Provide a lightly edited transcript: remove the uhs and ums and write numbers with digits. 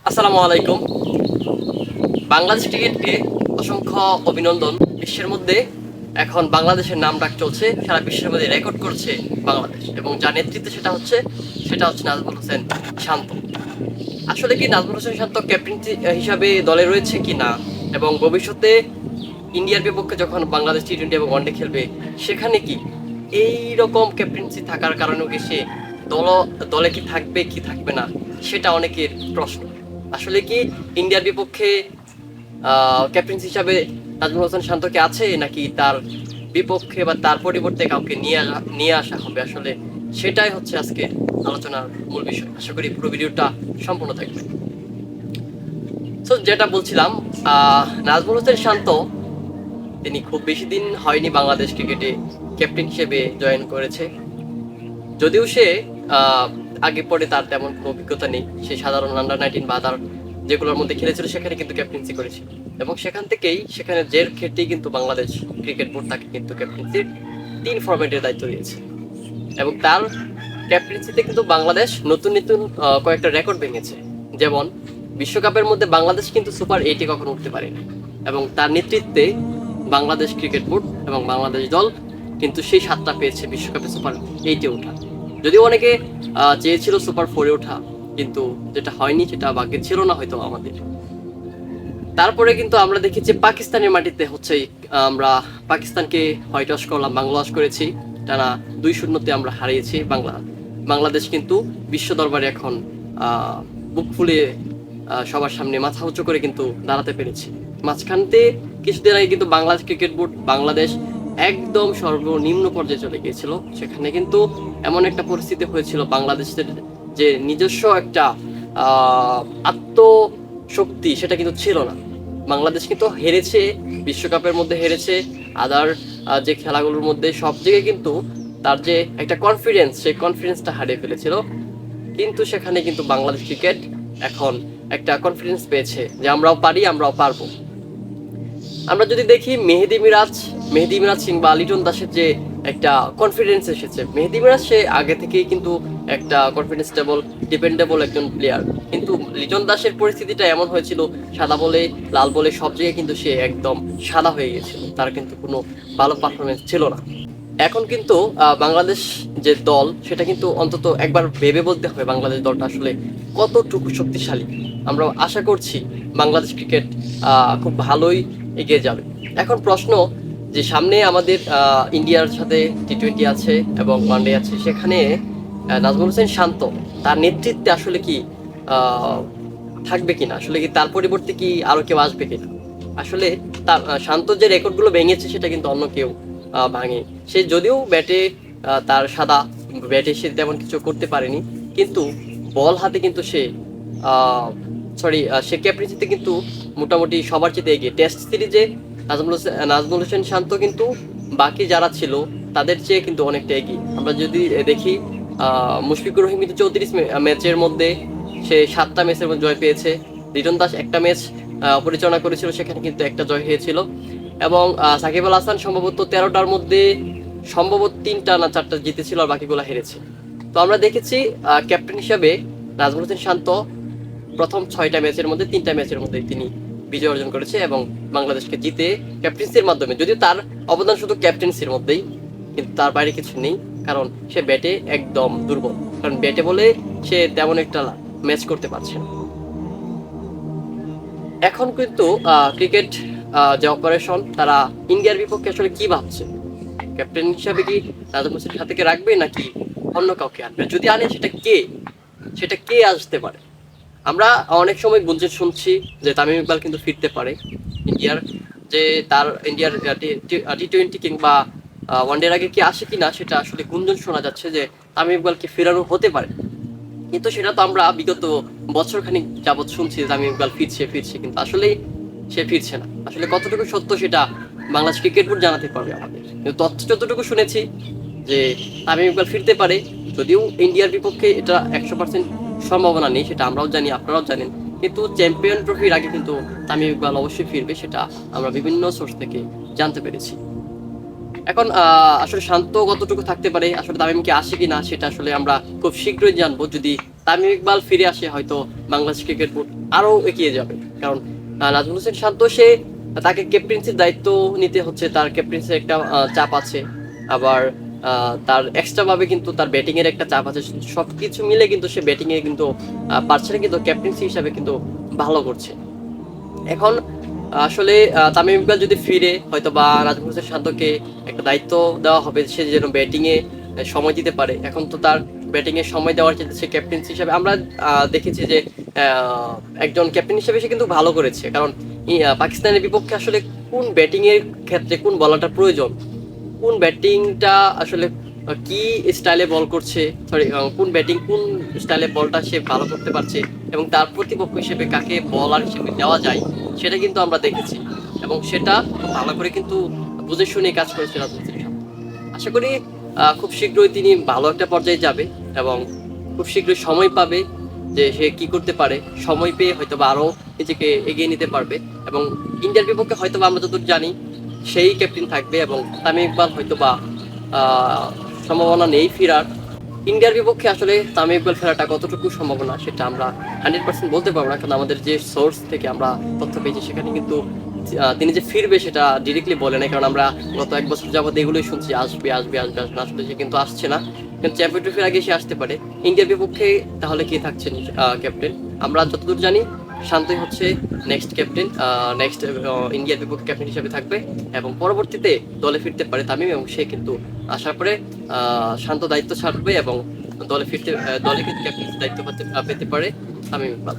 আসসালামু আলাইকুম। বাংলাদেশ ক্রিকেটকে অসংখ্য অভিনন্দন। বিশ্বের মধ্যে এখন বাংলাদেশের নাম ডাক চলছে, সারা বিশ্বের মধ্যে রেকর্ড করছে বাংলাদেশ, এবং যার নেতৃত্বে সেটা হচ্ছে নাজমুল হোসেন শান্ত। আসলে কি নাজমুল হোসেন শান্ত ক্যাপ্টেন হিসাবে দলে রয়েছে কি না, এবং ভবিষ্যতে ইন্ডিয়ার বিপক্ষে যখন বাংলাদেশ টি-20 এবং ওয়ানডে খেলবে সেখানে কি এই রকম ক্যাপ্টেন্সি থাকার কারণেও কি সে দল দলে কি থাকবে কি থাকবে না, সেটা অনেকের প্রশ্ন। আসলে কি ইন্ডিয়ার বিপক্ষে ক্যাপ্টেন্সি হিসাবে নাজমুল হোসেন শান্তকে আছে, নাকি তার বিপক্ষে বা তার পরিবর্তে কাউকে নিয়ে আসা হবে? আসলে সেটাই হচ্ছে আজকে আলোচনার মূল বিষয়। আশা করি পুরো ভিডিওটা সম্পূর্ণ থাকবে। তো যেটা বলছিলাম, নাজমুল হোসেন শান্ত তিনি খুব বেশি দিন হয়নি বাংলাদেশ ক্রিকেটে ক্যাপ্টেন হিসেবে জয়েন করেছে। যদিও সে আগে পরে তার তেমন কোনো অভিজ্ঞতা নেই, সে সাধারণ আন্ডার 19 বা আদার যেগুলোর মধ্যে খেলেছিল সেখানে কিন্তু ক্যাপ্টেন্সি করেছিল, এবং সেখানে জের ক্ষেত্রেই কিন্তু বাংলাদেশ ক্রিকেট বোর্ড তাকে কিন্তু ক্যাপ্টেন্সির 3 ফরম্যাটের দায়িত্ব দিয়েছে। এবং তার ক্যাপ্টেন্সিতে কিন্তু বাংলাদেশ নতুন নতুন কয়েকটা রেকর্ড ভেঙেছে। যেমন বিশ্বকাপের মধ্যে বাংলাদেশ কিন্তু সুপার 8-এ কখনো উঠতে পারেনি, এবং তার নেতৃত্বে বাংলাদেশ ক্রিকেট বোর্ড এবং বাংলাদেশ দল কিন্তু সেই 7টা পেয়েছে বিশ্বকাপে সুপার 8-এ ওঠা। যদিও অনেকে চেয়েছিল সুপার 4-এ ওঠা, কিন্তু যেটা হয়নি, সেটা ভাগ্যে ছিল না হয়তো আমাদের। তারপরে কিন্তু আমরা দেখেছি পাকিস্তানের মাটিতে হচ্ছে আমরা পাকিস্তানকে হোয়াইট ওয়াশ করলাম, বাংলা ওয়াশ করেছি, টানা 2-0-তে আমরা হারিয়েছি। বাংলাদেশ কিন্তু বিশ্ব দরবারে এখন বুক ফুলে সবার সামনে মাথা উঁচু করে কিন্তু দাঁড়াতে পেরেছি। মাঝখানতে কিছুদিন আগে কিন্তু বাংলাদেশ ক্রিকেট বোর্ড বাংলাদেশ একদম সর্বনিম্ন পর্যায়ে চলে গিয়েছিল। সেখানে কিন্তু এমন একটা পরিস্থিতি হয়েছিল, বাংলাদেশের যে নিজস্ব একটা আত্মশক্তি সেটা কিন্তু ছিল না। বাংলাদেশ কিন্তু হেরেছে, বিশ্বকাপের মধ্যে হেরেছে, আদার যে খেলাগুলোর মধ্যে সব জায়গায় কিন্তু তার যে একটা কনফিডেন্স, সেই কনফিডেন্সটা হারিয়ে ফেলেছিল। কিন্তু সেখানে কিন্তু বাংলাদেশ ক্রিকেট এখন একটা কনফিডেন্স পেয়েছে যে আমরাও পারি, আমরাও পারবো। আমরা যদি দেখি মেহেদী মিরাজ কিংবা লিটন দাসের যে একটা কনফিডেন্স এসেছে, মেহেদী মিরাজ সে আগে থেকেই কিন্তু একটা কনফিডেন্সেবল ডিপেন্ডেবল একজন প্লেয়ার, কিন্তু লিটন দাসের পরিস্থিতিটা এমন হয়েছিল, সাদা বলে লাল বলে সব জায়গায় কিন্তু সে একদম সাদা হয়ে গেছিল, তার কিন্তু কোনো ভালো পারফরমেন্স ছিল না। এখন কিন্তু বাংলাদেশ যে দল, সেটা কিন্তু অন্তত একবার ভেবে বলতে হবে বাংলাদেশ দলটা আসলে কতটুকু শক্তিশালী। আমরা আশা করছি বাংলাদেশ ক্রিকেট খুব ভালোই এগিয়ে যাবে। এখন প্রশ্ন, যে সামনে আমাদের ইন্ডিয়ার সাথে টি-20 আছে এবং ওয়ানডে আছে, সেখানে নাজমুল হোসেন শান্ত তার নেতৃত্বে আসলে কি থাকবে কিনা, আসলে কি তার পরিবর্তে কি আরো কেউ আসবে কিনা? আসলে তার শান্ত যে রেকর্ডগুলো ভেঙেছে সেটা কিন্তু অন্য কেউ ভাঙে। সে যদিও তার সাদা ব্যাটে সে তেমন কিছু করতে পারেনি, কিন্তু বল হাতে কিন্তু সে ক্যাপ্টেন্সিতে কিন্তু মোটামুটি সবার চেয়ে এগিয়ে। টেস্ট সিরিজে নাজমুল হোসেন শান্ত কিন্তু বাকি যারা ছিল তাদের চেয়ে কিন্তু অনেকটা এগিয়ে। আমরা যদি দেখি, মুশফিকুর রহিম কিন্তু 34 ম্যাচের মধ্যে সে 7টা ম্যাচের মধ্যে জয় পেয়েছে। লিটন দাস একটা ম্যাচ পরিচালনা করেছিল, সেখানে কিন্তু একটা জয় হয়েছিল। এবং সাকিব আল হাসান সম্ভবত 13টার মধ্যে সম্ভবত 3টা না 4টা জিতেছিল, আর বাকিগুলো হেরেছে। তো আমরা দেখেছি ক্যাপ্টেন হিসাবে নাজমুল হোসেন শান্ত প্রথম 6টা ম্যাচের মধ্যে 3টা ম্যাচের মধ্যে তিনি বিজয় অর্জন করেছে, এবং বাংলাদেশকে জিতে ক্যাপ্টেন্সির মাধ্যমে। যদিও তার অবদান শুধু ক্যাপ্টেন্সির মধ্যেই, কিন্তু তার বাইরে কিছু নেই, কারণ সে ব্যাটে একদম দুর্বল, কারণ ব্যাটে বলে সে তেমন একটা ম্যাচ করতে পারছে না। এখন কিন্তু ক্রিকেট যে অপারেশন, তারা ইন্ডিয়ার বিপক্ষে আসলে কি ভাবছে? ক্যাপ্টেন হিসাবে কি নাজমুল হোসেন শান্তকে রাখবে, নাকি অন্য কাউকে আনবে? যদি আনে সেটা কে আসতে পারে? আমরা অনেক সময় গুঞ্জন শুনছি যে তামিম ইকবাল কিন্তু ফিরতে পারে ইন্ডিয়ার, যে তার ইন্ডিয়ার টি-20 কিংবা ওয়ানডের আগে কি আসে কিনা, সেটা আসলে গুঞ্জন শোনা যাচ্ছে যে তামিম ইকবালকে ফেরানো হতে পারে। কিন্তু সেটা তো আমরা বিগত বছরখানিক যাবৎ শুনছি তামিম ইকবাল ফিরছে, কিন্তু আসলেই সে ফিরছে না। আসলে কতটুকু সত্য সেটা বাংলাদেশ ক্রিকেট বোর্ড জানাতে পারবে আমাদের। কিন্তু তথ্য যতটুকু শুনেছি যে তামিম ইকবাল ফিরতে পারে, যদিও ইন্ডিয়ার বিপক্ষে এটা 100% সম্ভাবনা নেই, সেটা আমরাও জানি, আপনারাও জানেন। কিন্তু চ্যাম্পিয়ন ট্রফির আগে কিন্তু তামিম ইকবাল অবশ্যই ফিরবে, সেটা আমরা বিভিন্ন সোর্স থেকে জানতে পেরেছি। এখন আসলে শান্ত কতটুকু থাকতে পারে, আসলে তামিম কি আসে কি না, সেটা আসলে আমরা খুব শীঘ্রই জানবো, যদি তামিম ইকবাল ফিরে আসে হয়তো বাংলাদেশ ক্রিকেট বোর্ড আরো এগিয়ে যাবে। কারণ নাজমুল হোসেন শান্ত সে তাকে ক্যাপ্টেন্সির দায়িত্ব নিতে হচ্ছে, তার ক্যাপ্টেন্সির একটা চাপ আছে, আবার তার এক্সট্রা ভাবে কিন্তু তার ব্যাটিং এর একটা চাপ আছে। সবকিছু মিলে কিন্তু সে ব্যাটিং এ কিন্তু পারছে না, কিন্তু ক্যাপ্টেন্সি হিসাবে কিন্তু ভালো করছে। এখন আসলে তামিম ইকবাল যদি ফিরে হয়তো বা নাজমুল হোসেন শান্তকে একটা দায়িত্ব দেওয়া হবে, সে যেন ব্যাটিং এ সময় দিতে পারে। এখন তো তার ব্যাটিং এ সময় দেওয়ার ক্ষেত্রে সে ক্যাপ্টেন্সি হিসাবে আমরা দেখেছি যে একজন ক্যাপ্টেন হিসেবে সে কিন্তু ভালো করেছে। কারণ পাকিস্তানের বিপক্ষে আসলে কোন ব্যাটিং এর ক্ষেত্রে কোন বলারটা প্রয়োজন, কোন ব্যাটিংটা আসলে কি স্টাইলে বল করছে, সরি কোন ব্যাটিং কোন স্টাইলে বলটা সে ভালো করতে পারছে এবং তার প্রতিপক্ষ হিসেবে কাকে বলার হিসেবে দেওয়া যায় সেটা কিন্তু আমরা দেখেছি, এবং সেটা খুব ভালো করে কিন্তু বুঝে শুনে কাজ করেছে রাজনীতির সাথে। আশা করি খুব শীঘ্রই তিনি ভালো একটা পর্যায়ে যাবে এবং খুব শীঘ্রই সময় পাবে যে সে কি করতে পারে। সময় পেয়ে হয়তো বা আরো নিজেকে এগিয়ে নিতে পারবে, এবং ইন্ডিয়ার বিপক্ষে হয়তো বা আমরা যতটুকু জানি সেই ক্যাপ্টেন থাকবে, এবং তামিম ইকবাল হয়তো বা সম্ভাবনা নেই ফেরার। ইন্ডিয়ার বিপক্ষে আসলে তামিম ইকবাল ফেরাটা কতটুকু সম্ভাবনা সেটা আমরা 100% বলতে পারবো না, কারণ আমাদের যে সোর্স থেকে আমরা তথ্য পেয়েছি সেখানে কিন্তু তিনি যে ফিরবে সেটা ডিরেক্টলি বলে না। কারণ আমরা গত 1 বছর যাবত এগুলোই শুনছি, আসবে আসবে আসবে আসবে, আসলে সে কিন্তু আসছে না। কিন্তু চ্যাম্পিয়ন ট্রফির আগে সে আসতে পারে। ইন্ডিয়ার বিপক্ষে তাহলে কে থাকছেন ক্যাপ্টেন? আমরা যতদূর জানি শান্তই হচ্ছে নেক্সট ক্যাপ্টেন, নেক্সট ইন্ডিয়ার বিপক্ষে ক্যাপ্টেন হিসেবে থাকবে, এবং পরবর্তীতে দলে ফিরতে পারে তামিম, এবং সে কিন্তু আসার পরে শান্ত দায়িত্ব ছাড়বে এবং দলে ফিরতে দলে কিন্তু ক্যাপ্টেন্সির দায়িত্ব পেতে পারে তামিম ইকবাল।